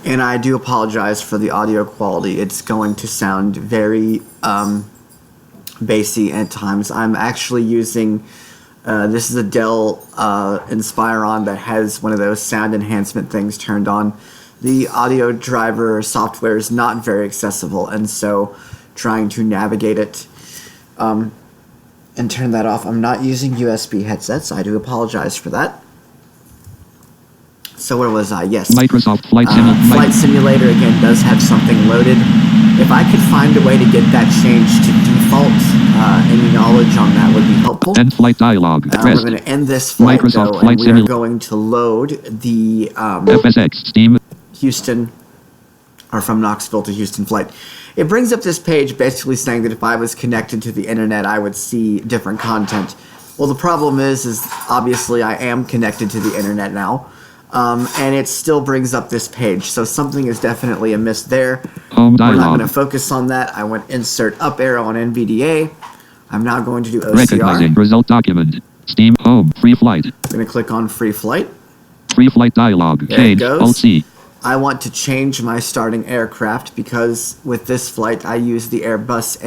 And I do apologize for the audio quality. It's going to sound very bassy at times. I'm actually using, this is a Dell Inspiron that has one of those sound enhancement things turned on. The audio driver software is not very accessible, and so trying to navigate it and turn that off. I'm not using USB headsets. I do apologize for that. So where was I? Yes. Microsoft Flight Simulator again does have something loaded. If I could find a way to get that changed to default, any knowledge on that would be helpful. End flight dialog. We're going to end this flight Microsoft though, Flight and we're going to load the FSX Steam Houston, or from Knoxville to Houston flight. It brings up this page basically saying that if I was connected to the internet, I would see different content. Well, the problem is obviously I am connected to the internet now. And it still brings up this page, so something is definitely amiss there. Home We're not dialog. going to focus on that. I went insert up arrow on NVDA. I'm now going to do OCR. Recognizing result document. Steam home free flight. I'm going to click on free flight. Free flight dialog. There Change. it goes. Alt C. I want to change my starting aircraft because with this flight I use the Airbus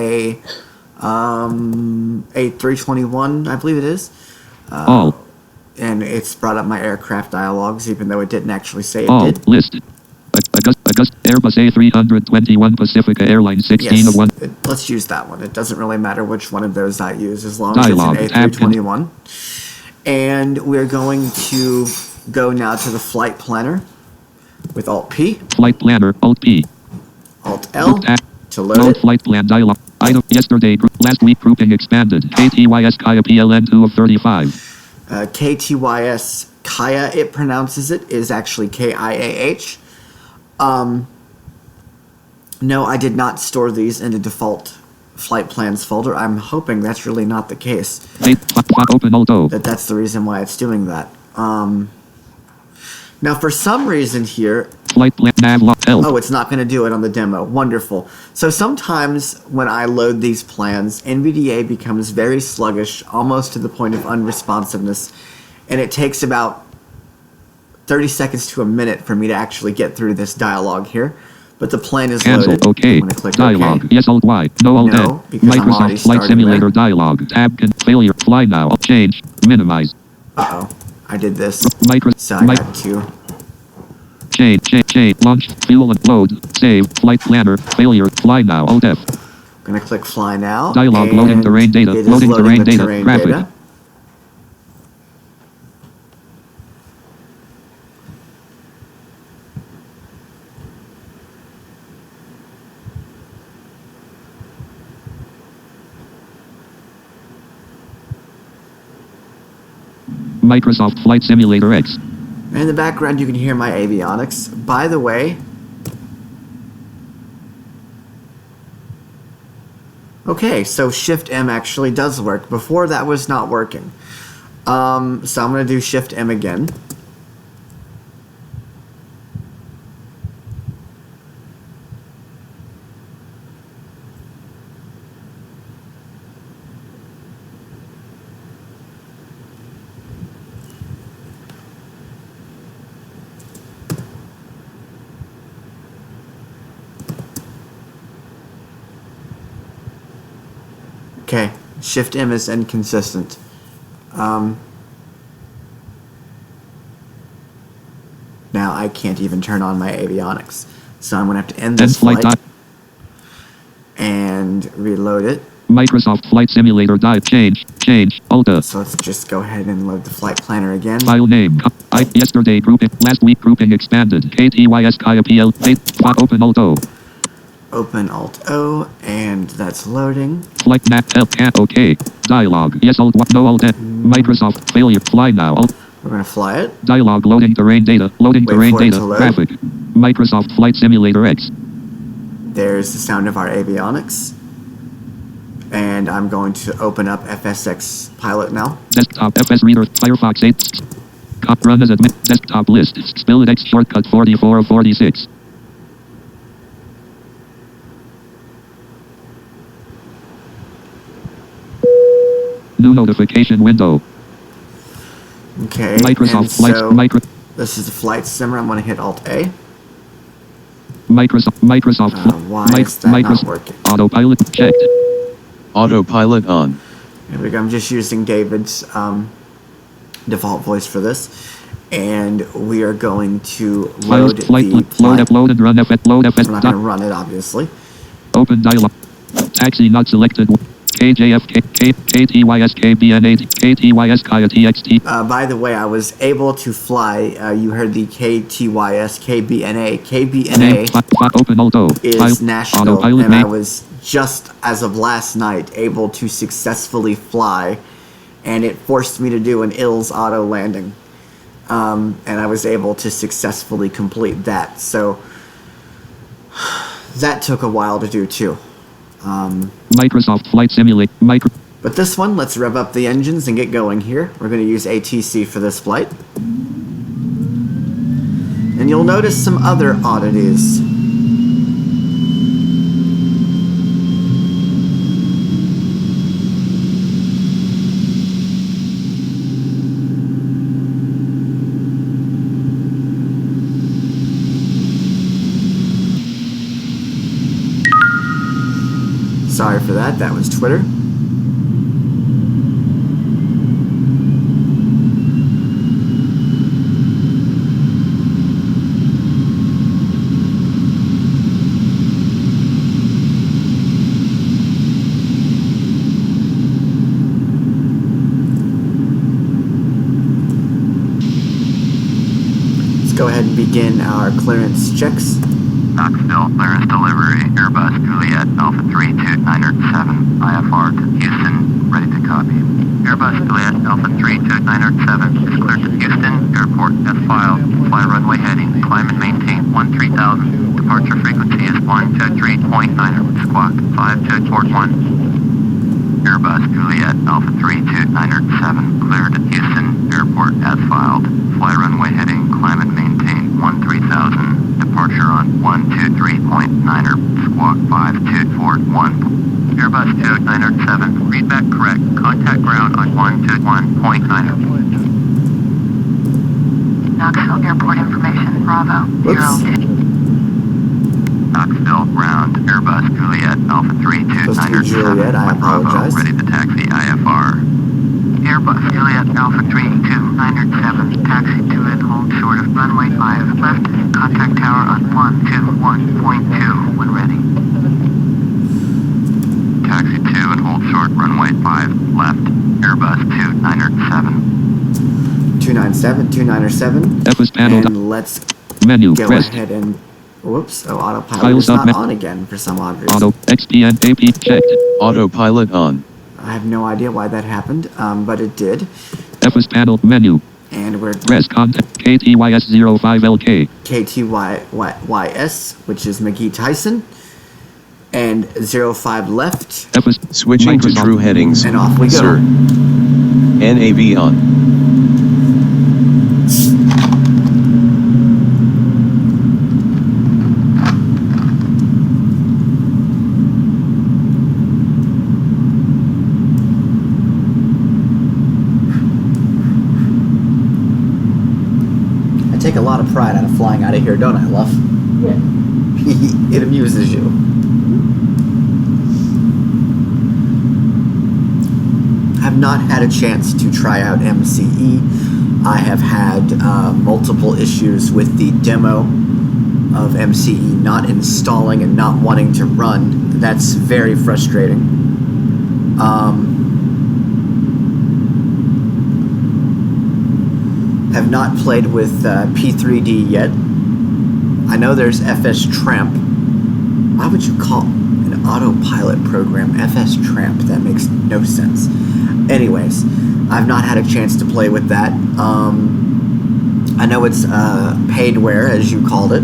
A321, I believe it is. All. And it's brought up my aircraft dialogues, even though it didn't actually say it All. did. List. August Airbus A321 Pacifica Airlines 16 Yes, of 1. Let's use that one. It doesn't really matter which one of those I use as long Dialogue, as it's an A321. And we're going to go now to the flight planner with Alt P. Flight planner. Alt P. Alt L to load Load it. flight plan dialog. Item yesterday. Last week grouping expanded. KTYS Kaya PLN 2 of 35. KTYS Kaya, it pronounces it, is actually KIAH. No, I did not store these in the default flight plans folder. I'm hoping that's really not the case. Open Alt O. That's the reason why it's doing that. Now, for some reason here, Flight plan nav lock L. oh, it's not going to do it on the demo. Wonderful. So sometimes when I load these plans, NVDA becomes very sluggish, almost to the point of unresponsiveness, and it takes about 30 seconds to a minute for me to actually get through this dialogue here. But the plan is Cancel. loaded. Okay. I'm going to click Dialog. OK. Yes, Alt Y. No Alt No, N. because I'm already Microsoft Flight starting Simulator there. dialog. Tab can failure. Fly now. Change. Minimize. Uh-oh. I did this. Micro. So I got to... Change. Launch. Fuel and load. Save. Flight planner. Failure. Fly now. Alt F. I'm going to click Fly Now. Dialog. Loading terrain data. It is Loading terrain the data. terrain Graphic. data. Microsoft Flight Simulator X. In the background, you can hear my avionics. By the way, okay, so Shift M actually does work. Before that was not working. So I'm going to do Shift M again. Okay, Shift M is inconsistent. Now I can't even turn on my avionics. So I'm going to have to end this flight and reload it. Microsoft Flight Simulator change Alta. So let's just go ahead and load the flight planner again. File name. Yesterday grouping. Last week grouping expanded. KTYS Kaya PL. Open Alt O. Open Alt O, and that's loading. Flight map L cat OK. Dialog. Yes Alt no Alt N. Microsoft failure. Fly now. Alt. We're gonna fly it. Dialog loading terrain data. Loading Wait terrain for it data. to load. Graphic. Microsoft Flight Simulator X. There's the sound of our avionics. And I'm going to open up FSX Pilot now. Desktop FS Reader. Firefox 8. Run as admin. Desktop list. Spilled X shortcut 44 of 46. New notification window. Okay. Microsoft and Flight so Micro. this is the flight simmer. I'm going to hit Alt A. Microsoft. Why is that not working? Autopilot checked. Autopilot on. Here we go. I'm just using David's default voice for this. And we are going to load the flight. Load and run FS. Load FS. I'm not going to run it, obviously. Open dialog. Taxi not selected. KJFK, KTYS, KBN8, KTYS, Kaya TXT. By the way, I was able to fly. You heard the KTYS, KBNA. KBNA Open Alto. is Nashville, and I was just as of last night able to successfully fly, and it forced me to do an ILS auto landing. And I was able to successfully complete that. So that took a while to do too. Microsoft Flight Simulate. But this one, let's rev up the engines and get going here. We're going to use ATC for this flight. And you'll notice some other oddities. Sorry for that, that was Twitter. Let's go ahead and begin our clearance checks. Knoxville, clearance delivery, Airbus Juliet Alpha 32907, IFR to Houston, ready to copy. Airbus Juliet Alpha 32907 is cleared to Houston, airport as filed, fly runway heading, climb and maintain 13,000, departure frequency is 123.9, squawk 5241. Airbus Juliet Alpha 32907, cleared at Houston, airport as filed, fly runway heading, climb and maintain 13,000. Departure on 123.9er, squawk 5241. Airbus 2907, readback correct. Contact ground on 121.9er. Knoxville Airport information, Bravo. Whoops. 0. Knoxville ground, Airbus Juliet Alpha 32907. Juliet, I apologize. Ready to taxi IFR. Airbus Juliet Alpha 32907, taxi to and hold short of runway 5 left, contact tower on 121.2 when ready. Taxi to and hold short runway 5 left, Airbus 2907. 297. F's panel. And let's Menu. go Pressed. ahead and... Whoops. Oh, autopilot File is not submit. on again for some odd reason. Auto. XPN. AP. Checked. Autopilot on. I have no idea why that happened, but it did. F's panel. Menu. And we're Press contact. KTYS 05LK. KTYS, which is McGee Tyson. And 05 left. F's. Switching to Microsoft. true headings. And off we go. Sir. NAV on. I take a lot of pride out of flying out of here, don't I, Luff? Yeah. It amuses you. I've not had a chance to try out MCE. I have had multiple issues with the demo of MCE not installing and not wanting to run. That's very frustrating. Have not played with P3D yet. I know there's FS Tramp. Why would you call an autopilot program FS Tramp? That makes no sense. Anyways, I've not had a chance to play with that. I know it's paidware, as you called it.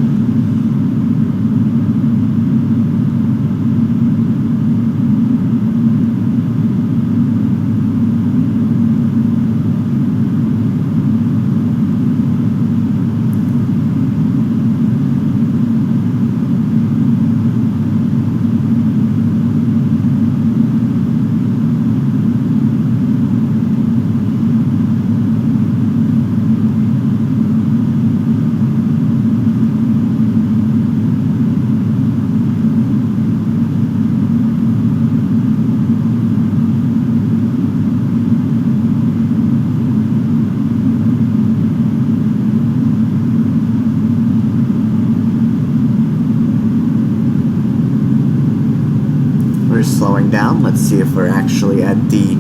slowing down. Let's see if we're actually at the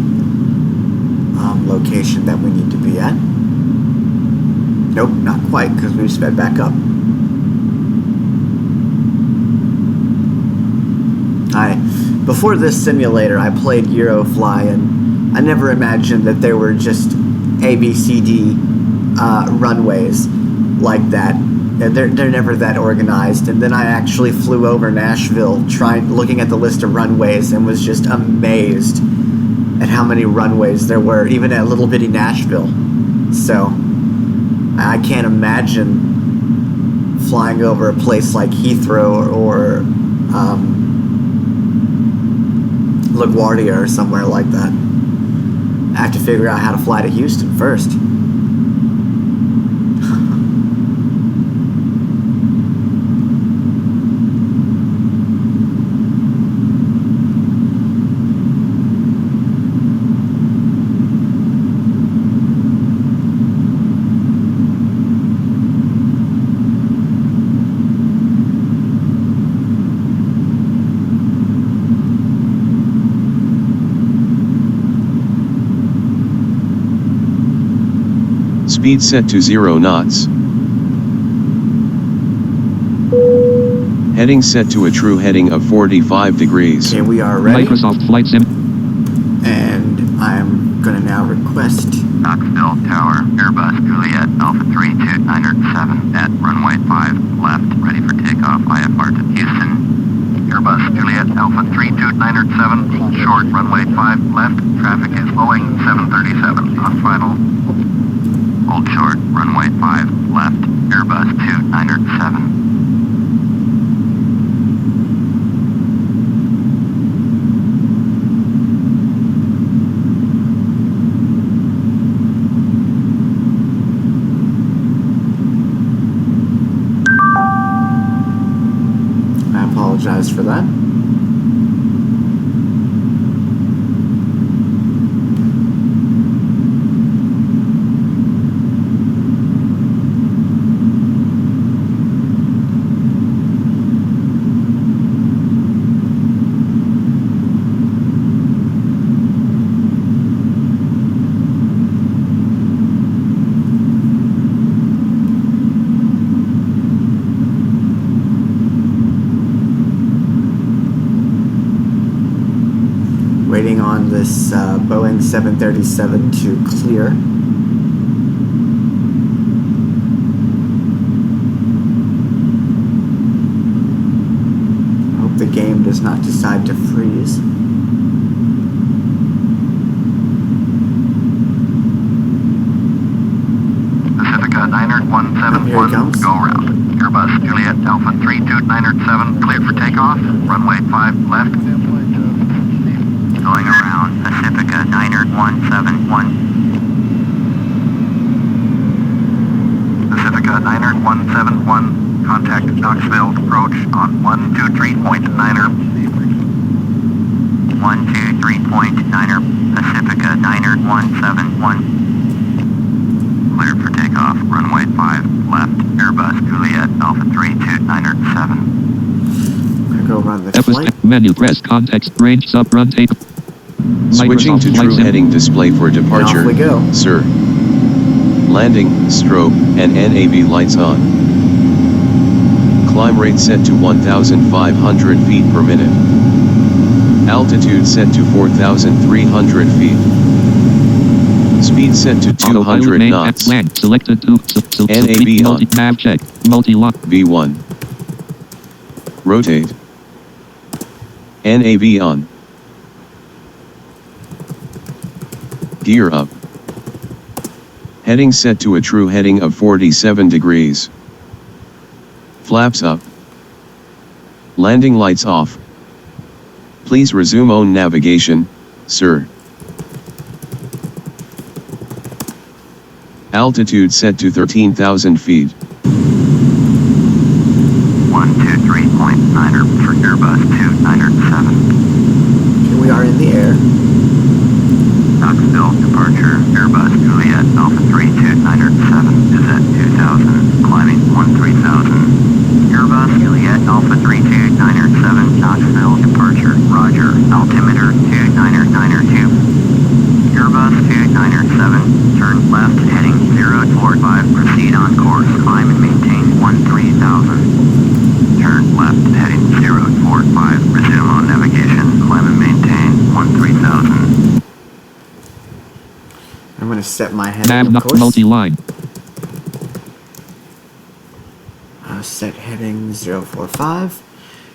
location that we need to be at. Nope, not quite, because we sped back up. Before this simulator, I played Eurofly, and I never imagined that there were just ABCD runways like that. They're never that organized. And then I actually flew over Nashville, looking at the list of runways, and was just amazed at how many runways there were, even at little bitty Nashville. So I can't imagine flying over a place like Heathrow or LaGuardia or somewhere like that. I have to figure out how to fly to Houston first. Speed set to 0 knots. Heading set to a true heading of 45 degrees. Okay, we are ready. Microsoft Flight Sim. And I'm going to now request Knoxville Tower, Airbus Juliet Alpha 32907 at runway 5 left, ready for takeoff, IFR to Houston. Airbus Juliet Alpha 32907, hold short, runway 5 left, traffic is Boeing 737 on final. Hold short, runway 5 left, Airbus 2907. I apologize for that. Waiting on this Boeing 737 to clear. I hope the game does not decide to freeze. Pacifica Niner 171, Here it comes. go round. Airbus Juliet Alpha 32907, cleared for takeoff, runway 5 left. Going around, Pacifica Niner 171. Pacifica Niner 171, contact Knoxville, approach on 123.9er. 123.9er, Pacifica Niner 171. Cleared for takeoff, runway 5 left, Airbus Juliet Alpha 32907. Gonna go run the flight. Menu press context range sub run take. Switching to Microsoft Flight true Sim. heading display for departure. off we go. Sir. Landing, strobe, and NAV lights on. Climb rate set to 1,500 feet per minute. Altitude set to 4,300 feet. Speed set to 200 knots. Selected to NAV on. nav check. Multi-lock. V1. Rotate. NAV on. Gear up. Heading set to a true heading of 47 degrees. Flaps up. Landing lights off. Please resume own navigation, sir. Altitude set to 13,000 feet. 123.9er for Airbus 297. Here we are in the air. Knoxville departure, Airbus Juliet Alpha 32907 is at 2,000, climbing 13,000. Airbus Juliet Alpha 32907, Knoxville departure, roger, altimeter. I've set my heading, Nav of not course. multi-line. Set heading 045.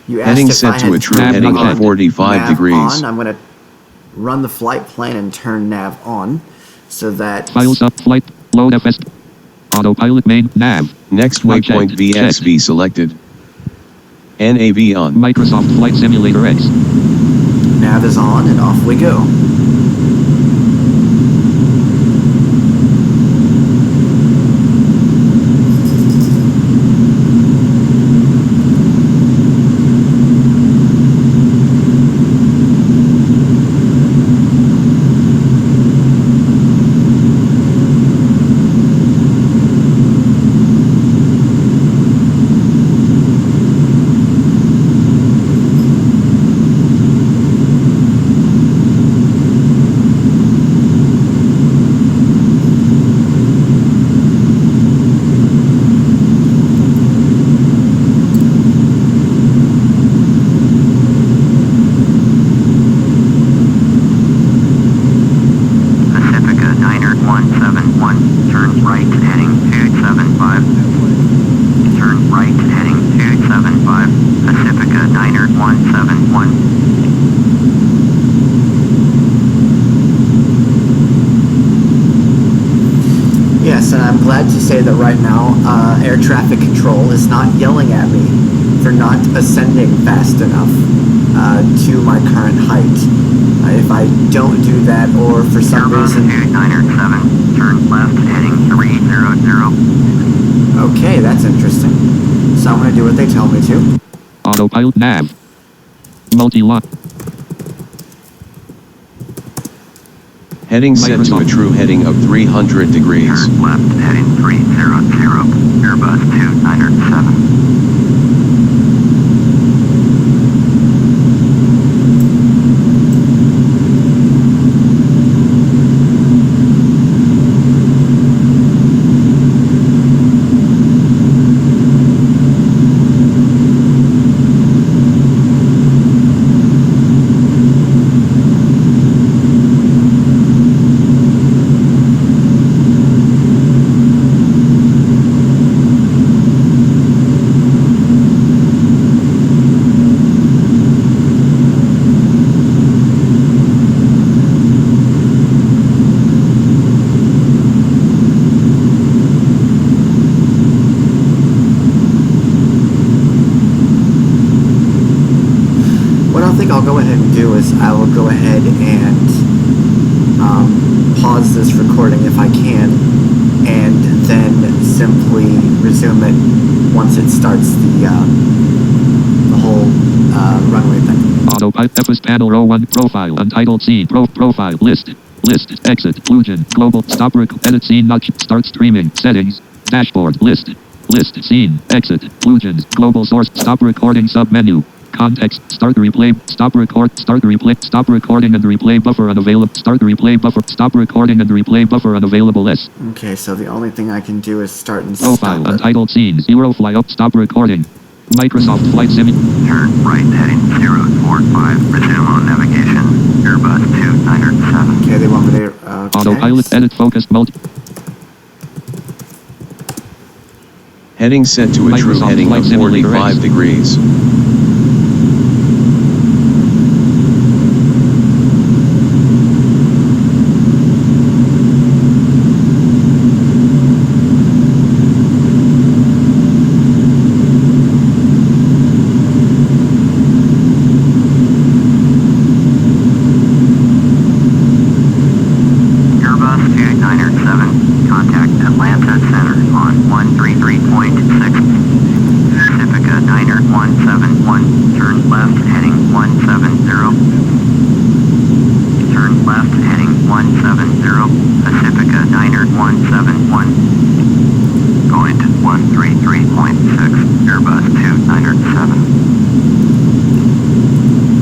You Heading asked if I set to had a true turned heading on of 45 nav degrees. on. I'm going to run the flight plan and turn nav on so that... Files up flight. Load FS. Autopilot main nav. Next Flight waypoint checked. VXV selected. NAV on. Microsoft Flight Simulator X. Nav is on and off we go. Yes, and I'm glad to say that right now, air traffic control is not yelling at me for not ascending fast enough to my current height. If I don't do that, or for some reason... 907, turn left, heading 300. Okay, that's interesting. So I'm going to do what they tell me to. Autopilot nav. Multi-line. Heading set to a true heading of 300 degrees. Turn left, heading 300. Airbus 2907. I'll go ahead and do is I will go ahead and pause this recording if I can, and then simply resume it once it starts the whole runway thing. Autopilot FS panel row 1 profile untitled scene profile list exit Plugen global stop edit scene not start streaming settings dashboard list scene exit Plugen global source stop recording sub menu. Context, start replay, stop record, start replay, stop recording and replay buffer unavailable, start replay buffer, stop recording and replay buffer unavailable S. Okay, so the only thing I can do is start and Profile, stop it. untitled scene, 0 fly up, stop recording. Microsoft Flight Sim. Turn right, heading 045, resume on navigation, Airbus 2907. Okay, they want me to, Autopilot, edit, focus, multi. Heading set to a true Microsoft heading Flight of Simulator 45 X. degrees.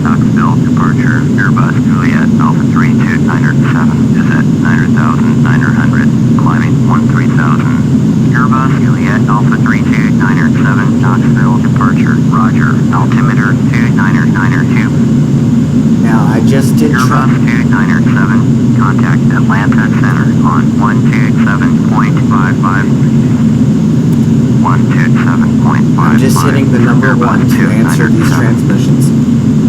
Knoxville departure, Airbus Juliet Alpha 32907 is at 900,900, climbing 13,000. Airbus Juliet Alpha 32907, Knoxville departure, roger, altimeter 2992. Now, I just did try... Airbus 2907, contact Atlanta Center on 127.55. 127.55. I'm just hitting the number 1 to answer these transmissions.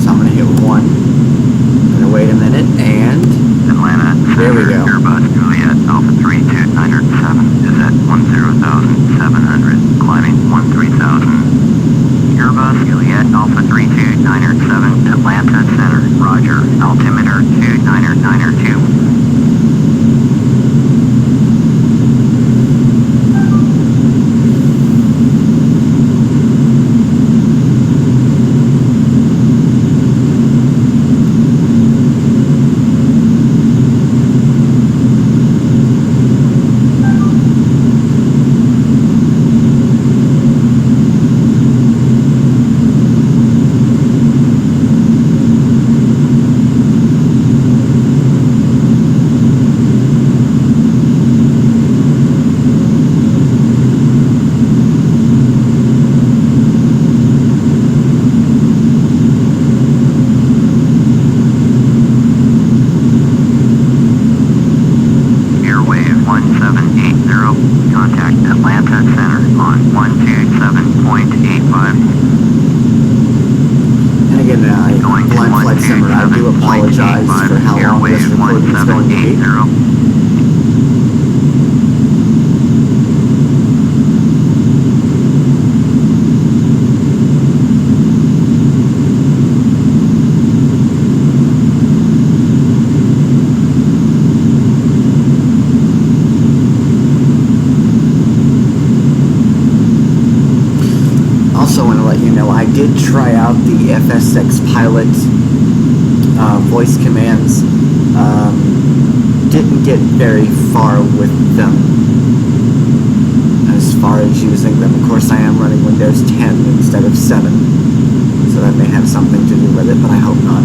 So I'm going to hit 1. I'm going to wait a minute, and... Atlanta there we Center, go. Airbus Juliet Alpha 32907 is at 10,700, climbing 13,000. Airbus Juliet Alpha 32907, Atlanta Center, roger, altimeter 2992. Did try out the FSX pilot voice commands. Didn't get very far with them as far as using them. Of course, I am running Windows 10 instead of 7, so that may have something to do with it, but I hope not.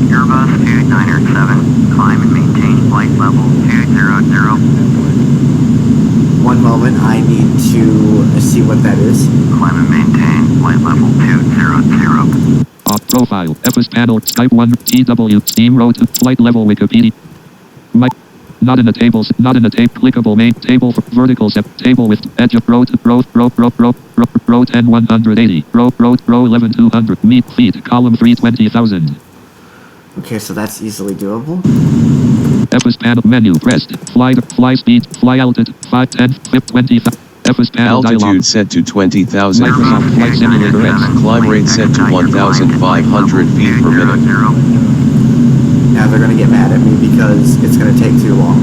Airbus 2907, climb and maintain flight level 200. 1 moment, I need to see what that is. Climb and maintain flight level 200. Off profile, FS panel, Skype 1, TW, Steam Road, flight level Wikipedia. Not in the tables, not in the tape, clickable main, table for vertical step, table with edge of row 10 180, row 11 200, meet feet, column 3 20,000. Okay, so that's easily doable. FS panel menu pressed. Fly speed. Fly altitude 510 20. FS panel altitude dialog. set to 20,000 Microsoft feet. Flight Simulator X. Climb rate set to 1,500 feet per minute. Now they're going to get mad at me because it's going to take too long.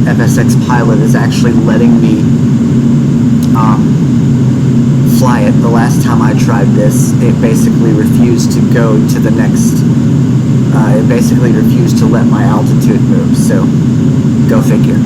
FSX pilot is actually letting me fly it. The last time I tried this, it basically refused to go to the next, it basically refused to let my altitude move, so go figure.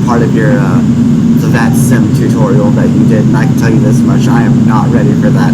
part of your that sim tutorial that you did, and I can tell you this much: I am not ready for that.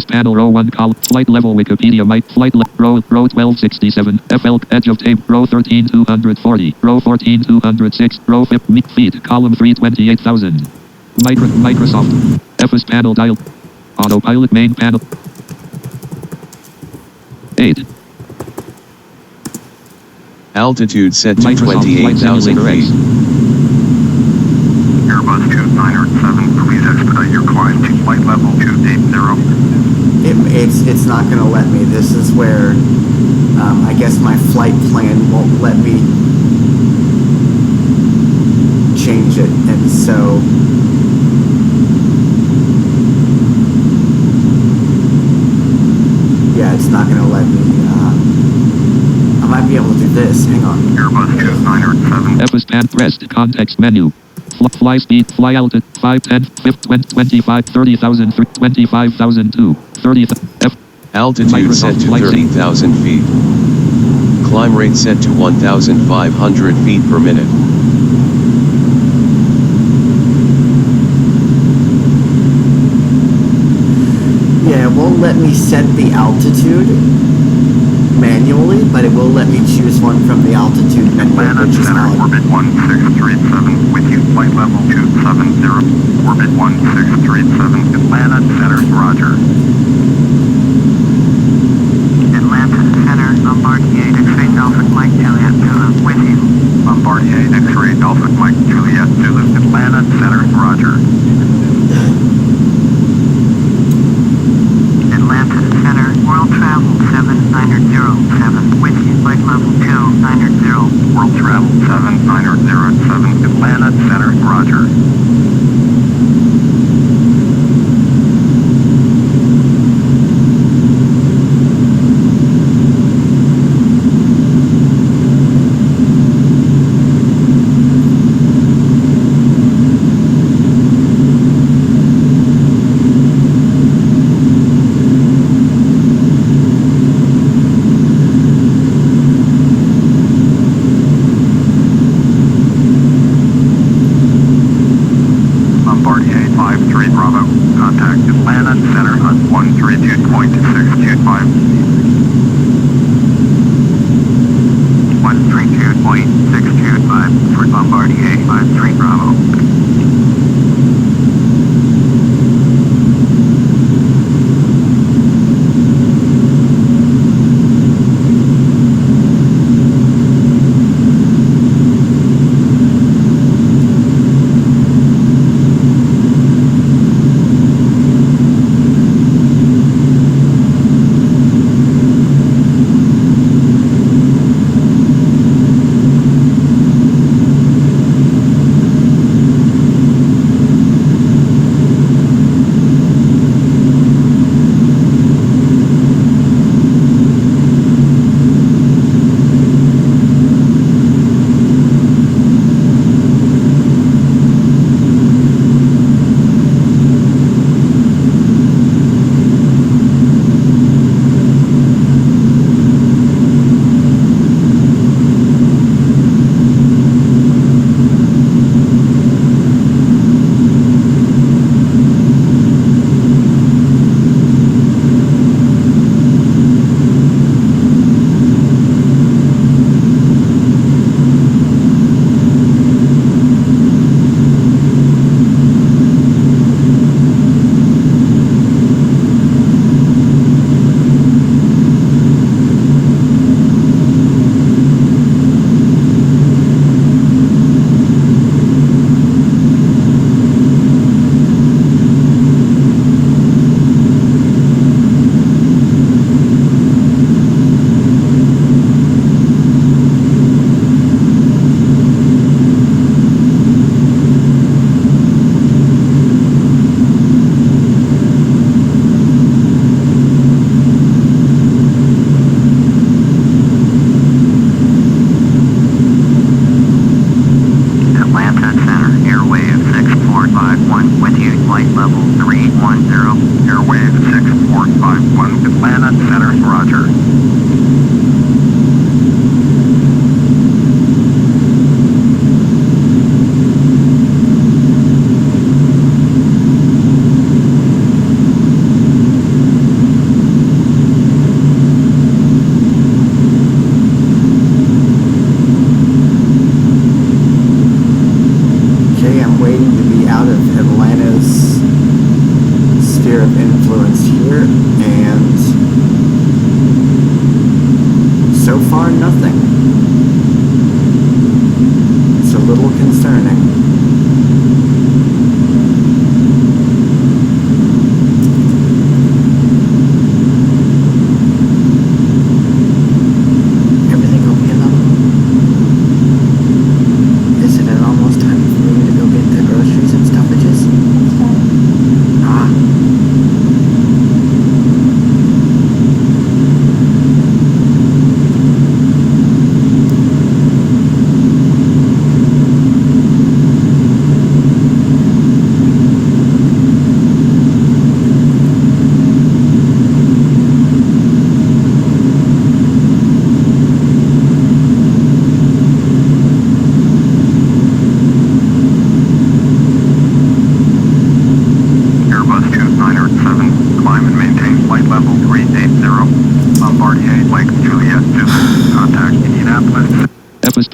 Panel row 1 column flight level Wikipedia might row 1267 FL edge of tape row 13240 row 14206 row 50 feet column 328,000 Microsoft FS panel dial autopilot main panel 8 Altitude set to Microsoft 28,000 feet. Airbus 2907, please expedite your climb to flight level 280. It's not going to let me. This is where I guess my flight plan won't let me change it, and so yeah, it's not going to let me. I might be able to do this. Hang on. Airbus 2907. FS pan pressed context menu. Fly speed, fly altitude, 5, 10, 15, 25, 30,000, 25,002, 30, F. Altitude Microsoft set to flight 30,000 feet. Climb rate set to 1,500 feet per minute. Yeah, it won't let me set the altitude manually, but it will let me choose one from the altitude menu, Atlanta which is Center, not. orbit 1637, with you, flight level 270, orbit 1637, Atlanta Center, roger. Atlanta Center, Bombardier, X-ray Alpha Mike Juliet Zulu, with you. Bombardier, X-ray Alpha Mike Juliet Zulu, Atlanta Center, roger. Atlanta Center, World Travel 7907, with you, flight level 290, World Travel 7907, Atlanta Center, roger. Atlanta Center on 132.625. 132.625 for Bombardier 53 Bravo.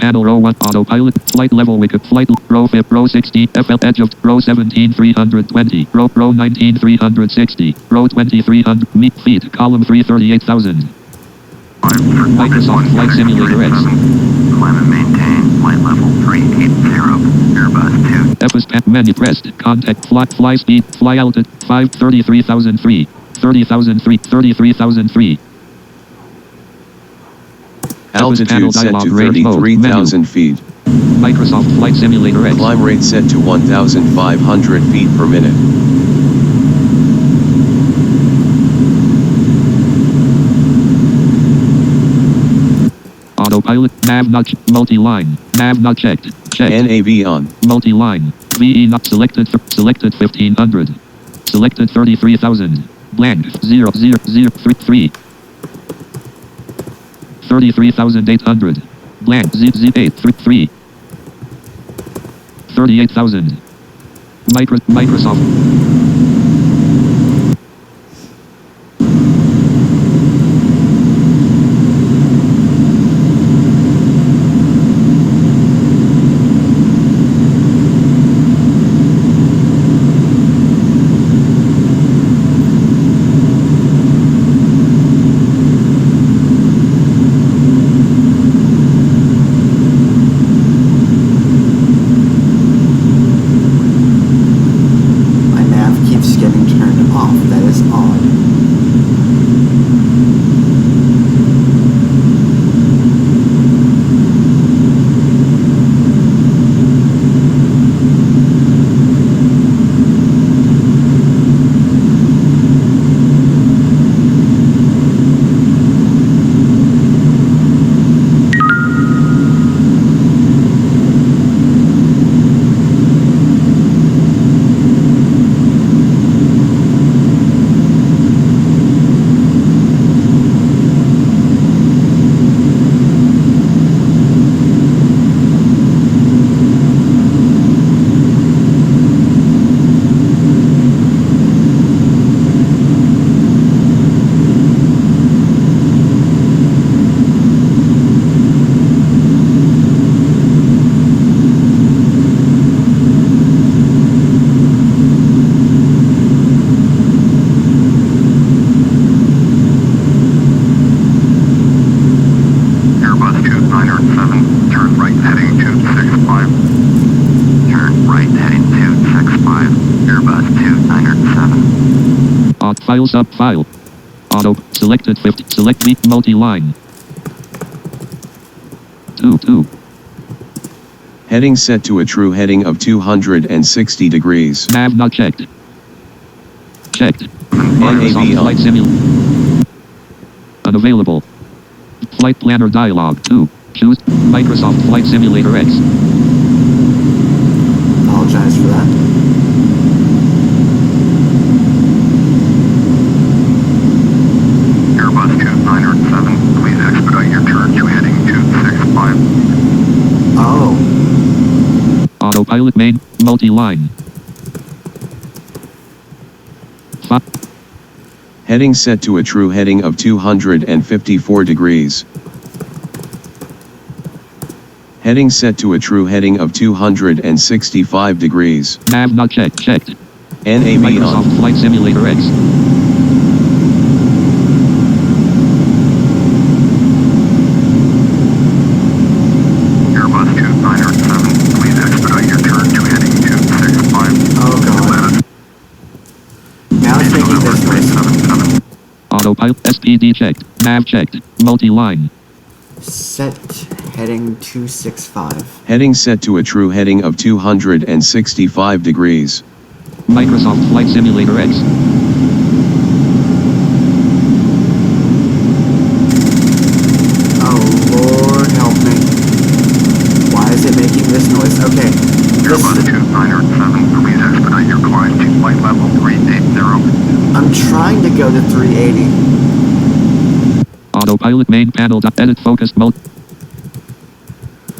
Panel row 1 autopilot flight level wicket flight row 5 row 16 FL edge of row 17 320 row 19 360 row 20 300 meet feet column 3 38,000. Microsoft Flight Simulator X. Climb and maintain flight level 380 Airbus 2. FS Pat menu pressed contact fly speed fly altitude 533,003 30,003 33,003. Altitude set to 33,000 feet. Microsoft Flight Simulator X. Climb rate set to 1,500 feet per minute. Autopilot, nav not multi-line, nav not checked, checked. NAV on. Multi-line, VE not selected, selected 1500. Selected 33,000. Blank, 00033. 33,800. Blank, Z833. 38,000. Microsoft. File sub-file. Auto. Selected 50. Select multi-line. 2. Heading set to a true heading of 260 degrees. Nav not checked. Checked. NAV Microsoft on. Flight Simulator. Unavailable. Flight Planner dialog. 2. Choose Microsoft Flight Simulator X. Apologize for that. Airbus 2907, please expedite your turn to heading 265. Oh, Autopilot main. Multi-line. 5. Heading set to a true heading of 254 degrees. Heading set to a true heading of 265 degrees. Nav not checked. Checked. NAV Microsoft on. Flight Simulator X. Airbus 2907, please expedite your turn to heading 265. oh god. Now it's making November this noise. 377. Autopilot SPD checked. Nav checked. Multi-line. Set heading 265. Heading set to a true heading of 265 degrees. Microsoft Flight Simulator X. Oh Lord, help me. Why is it making this noise? Okay. Airbus This, 2907, please expedite your climb to flight level 380. I'm trying to go to 380. Autopilot main panel. Edit focused mode.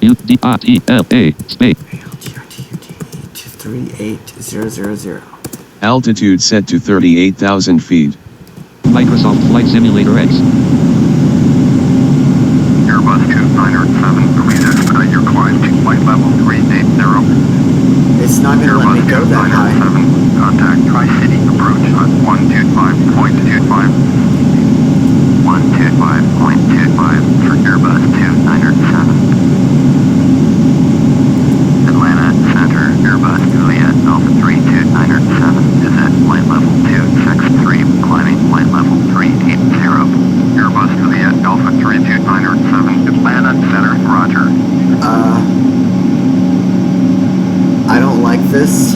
UDRTLA space. LTRTUD 38000. Altitude set to 38,000 feet. Microsoft Flight Simulator X. Airbus 2907, please expedite your climb to flight level 380. It's not going to let me Airbus go that high. 2907, contact Tri-City approach on 125.25. 125.25 for Airbus 2907. Atlanta Center, Airbus Juliet Alpha 32907 is at flight level 263, climbing flight level 380. Airbus Juliet Alpha 32907, Atlanta Center, roger. I don't like this.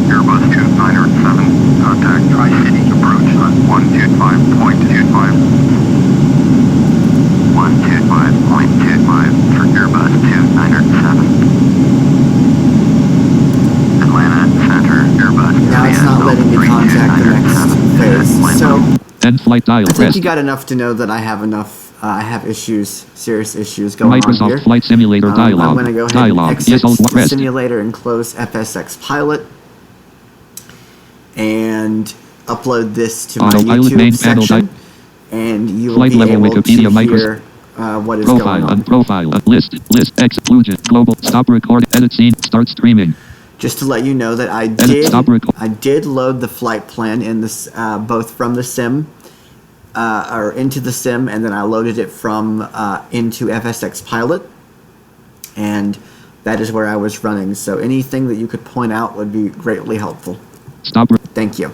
Airbus 2907, contact Tri-City approach on 125.25. 125.25 for Airbus 2907. Atlanta Center, Airbus Now it's not letting me contact the next phase. So, End flight dial. I think Rest. you got enough to know that I have enough, I have issues, serious issues going on here. Microsoft Flight Simulator I'm dialog. going to go ahead Dialog. and exit Yes, alt the rest. simulator and close FSX Pilot and upload this to my Autopilot main YouTube panel section, and you will Flight be level able Wikipedia to Microsoft. hear what is going Profile. on. Unprofile. List. Exclusion. Global. Stop record. Edit scene. Start streaming. Just to let you know that I stop record. did load the flight plan in this both from the sim or into the sim, and then I loaded it from into FSX Pilot, and that is where I was running. So anything that you could point out would be greatly helpful. Stop. Thank you.